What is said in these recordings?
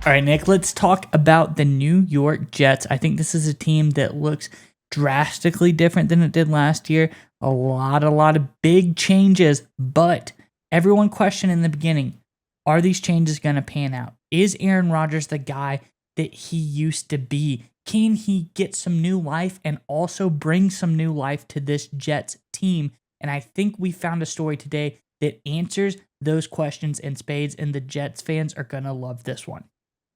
All right, Nick, let's talk about the New York Jets. I think this is a team that looks drastically different than it did last year. A lot of big changes, but everyone questioned in the beginning, are these changes going to pan out? Is Aaron Rodgers the guy that he used to be? Can he get some new life and also bring some new life to this Jets team? And I think we found a story today that answers those questions in spades, and the Jets fans are going to love this one.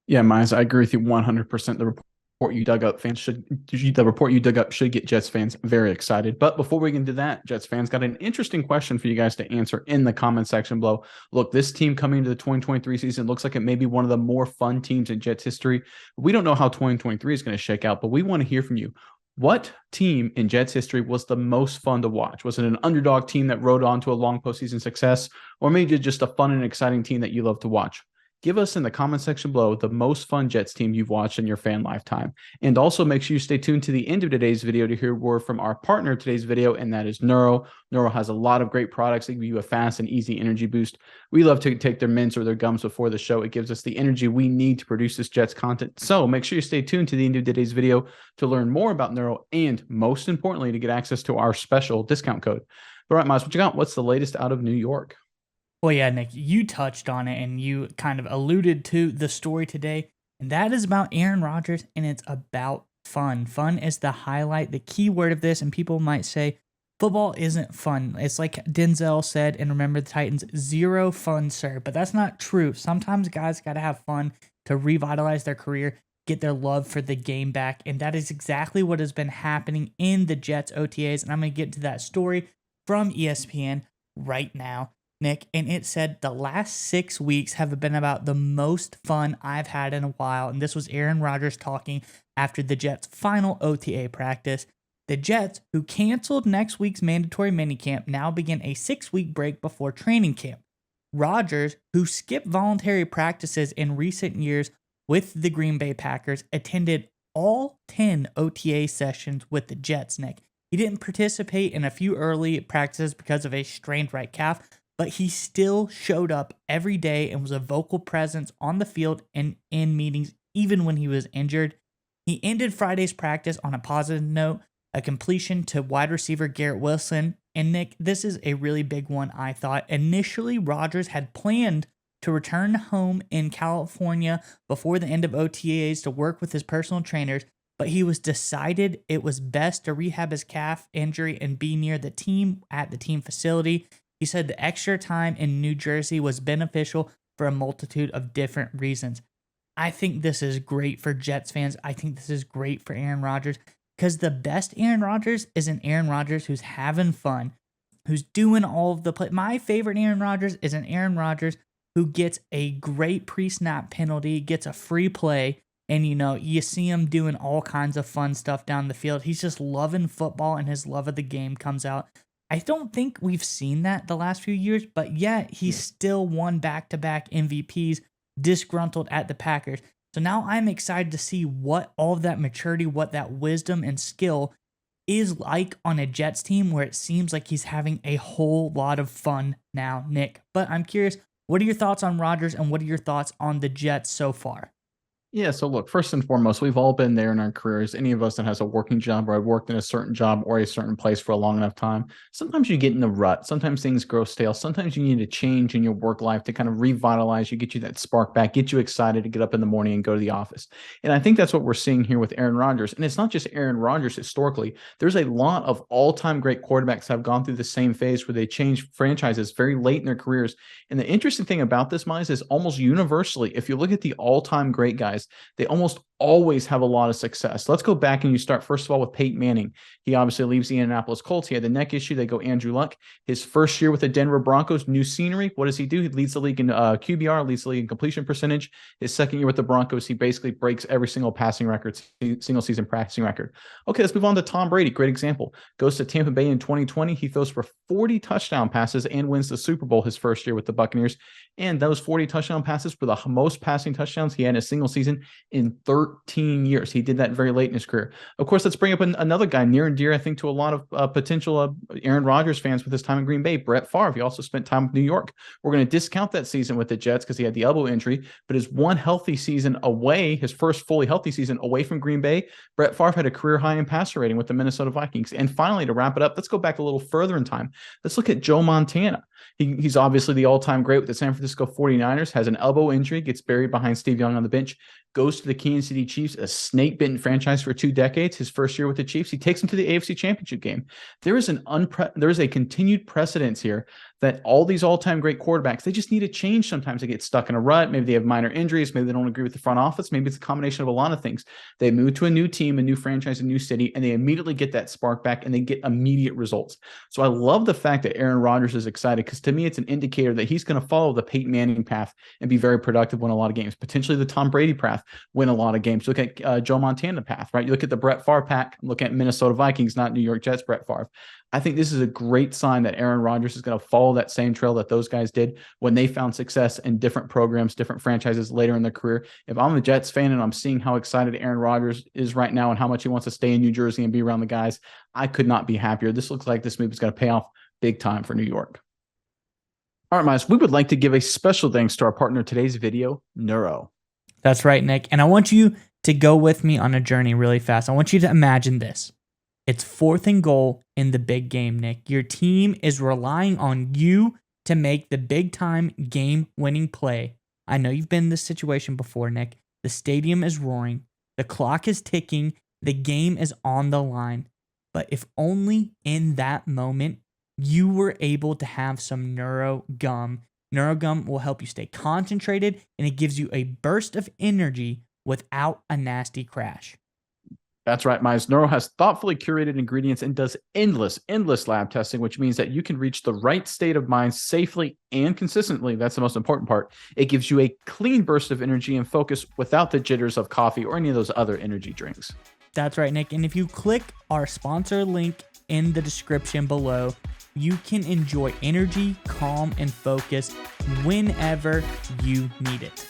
Yeah, Miles, I agree with you 100%. The report you dug up should get Jets fans very excited. But before we get into that, Jets fans got an interesting question for you guys to answer in the comment section below. Look, this team coming into the 2023 season looks like it may be one of the more fun teams in Jets history. We don't know how 2023 is going to shake out, but we want to hear from you. What team in Jets history was the most fun to watch? Was it an underdog team that rode on to a long postseason success, or maybe just a fun and exciting team that you love to watch? Give us in the comment section below the most fun Jets team you've watched in your fan lifetime. And also make sure you stay tuned to the end of today's video to hear word from our partner of today's video, and that is Neuro. Neuro has a lot of great products that give you a fast and easy energy boost. We love to take their mints or their gums before the show. It gives us the energy we need to produce this Jets content. So make sure you stay tuned to the end of today's video to learn more about Neuro, and most importantly, to get access to our special discount code. All right, Miles, what you got? What's the latest out of New York? Well, yeah, Nick, you touched on it and you kind of alluded to the story today, and that is about Aaron Rodgers, and it's about fun. Fun is the highlight, the key word of this, and people might say football isn't fun. It's like Denzel said, and Remember the Titans, zero fun, sir. But that's not true. Sometimes guys got to have fun to revitalize their career, get their love for the game back, and that is exactly what has been happening in the Jets OTAs, and I'm going to get to that story from ESPN right now, Nick, and it said the last 6 weeks have been about the most fun I've had in a while. And this was Aaron Rodgers talking after the Jets' final OTA practice. The Jets, who canceled next week's mandatory minicamp, now begin a 6-week break before training camp. Rodgers, who skipped voluntary practices in recent years with the Green Bay Packers, attended all 10 OTA sessions with the Jets, Nick. He didn't participate in a few early practices because of a strained right calf, but he still showed up every day and was a vocal presence on the field and in meetings, even when he was injured. He ended Friday's practice on a positive note, a completion to wide receiver Garrett Wilson. And Nick, this is a really big one, I thought. Initially, Rodgers had planned to return home in California before the end of OTAs to work with his personal trainers, but he was decided it was best to rehab his calf injury and be near the team at the team facility. He said the extra time in New Jersey was beneficial for a multitude of different reasons. I think this is great for Jets fans. I think this is great for Aaron Rodgers, because the best Aaron Rodgers is an Aaron Rodgers who's having fun, who's doing all of the play. My favorite Aaron Rodgers is an Aaron Rodgers who gets a great pre-snap penalty, gets a free play, and you see him doing all kinds of fun stuff down the field. He's just loving football, and his love of the game comes out. I don't think we've seen that the last few years, but yet he's still won back-to-back MVPs, disgruntled at the Packers. So now I'm excited to see what all of that maturity, what that wisdom and skill is like on a Jets team where it seems like he's having a whole lot of fun now, Nick. But I'm curious, what are your thoughts on Rodgers, and what are your thoughts on the Jets so far? Yeah, so look, first and foremost, we've all been there in our careers. Any of us that has a working job, or I've worked in a certain job or a certain place for a long enough time, sometimes you get in a rut. Sometimes things grow stale. Sometimes you need a change in your work life to kind of revitalize you, get you that spark back, get you excited to get up in the morning and go to the office. And I think that's what we're seeing here with Aaron Rodgers. And it's not just Aaron Rodgers historically. There's a lot of all-time great quarterbacks that have gone through the same phase where they change franchises very late in their careers. And the interesting thing about this, Miles, is almost universally, if you look at the all-time great guys, they almost always have a lot of success. Let's go back and you start, first of all, with Peyton Manning. He obviously leaves the Indianapolis Colts. He had the neck issue. They go Andrew Luck. His first year with the Denver Broncos, new scenery. What does he do? He leads the league in QBR, leads the league in completion percentage. His second year with the Broncos, he basically breaks every single passing record, single season passing record. Okay, let's move on to Tom Brady. Great example. Goes to Tampa Bay in 2020. He throws for 40 touchdown passes and wins the Super Bowl his first year with the Buccaneers. And those 40 touchdown passes were the most passing touchdowns he had in a single season in 13 13 years. He did that very late in his career. Of course, let's bring up another guy near and dear, I think, to a lot of potential Aaron Rodgers fans with his time in Green Bay, Brett Favre. He also spent time with New York. We're going to discount that season with the Jets because he had the elbow injury, but his one healthy season away, his first fully healthy season away from Green Bay, Brett Favre had a career high in passer rating with the Minnesota Vikings. And finally, to wrap it up, let's go back a little further in time. Let's look at Joe Montana. He's obviously the all-time great with the San Francisco 49ers, has an elbow injury, gets buried behind Steve Young on the bench, goes to the Kansas City Chiefs, a snake-bitten franchise for 2 decades. His first year with the Chiefs, he takes them to the AFC Championship game. There is a continued precedence here that all these all-time great quarterbacks, they just need a change. Sometimes they get stuck in a rut. Maybe they have minor injuries. Maybe they don't agree with the front office. Maybe it's a combination of a lot of things. They move to a new team, a new franchise, a new city, and they immediately get that spark back and they get immediate results. So I love the fact that Aaron Rodgers is excited because to me, it's an indicator that he's going to follow the Peyton Manning path and be very productive, win a lot of games, potentially the Tom Brady path, win a lot of games. Look at Joe Montana path, right? You look at the Brett Favre pack, look at Minnesota Vikings, not New York Jets, Brett Favre. I think this is a great sign that Aaron Rodgers is going to follow that same trail that those guys did when they found success in different programs, different franchises later in their career. If I'm a Jets fan and I'm seeing how excited Aaron Rodgers is right now and how much he wants to stay in New Jersey and be around the guys, I could not be happier. This looks like this move is going to pay off big time for New York. All right, Miles, we would like to give a special thanks to our partner in today's video, Neuro. That's right, Nick. And I want you to go with me on a journey really fast. I want you to imagine this. It's 4th and goal in the big game, Nick. Your team is relying on you to make the big-time game-winning play. I know you've been in this situation before, Nick. The stadium is roaring. The clock is ticking. The game is on the line. But if only in that moment you were able to have some Neuro Gum. Neuro Gum will help you stay concentrated, and it gives you a burst of energy without a nasty crash. That's right, Miles. Neuro has thoughtfully curated ingredients and does endless lab testing, which means that you can reach the right state of mind safely and consistently. That's the most important part. It gives you a clean burst of energy and focus without the jitters of coffee or any of those other energy drinks. That's right, Nick. And if you click our sponsor link in the description below, you can enjoy energy, calm, and focus whenever you need it.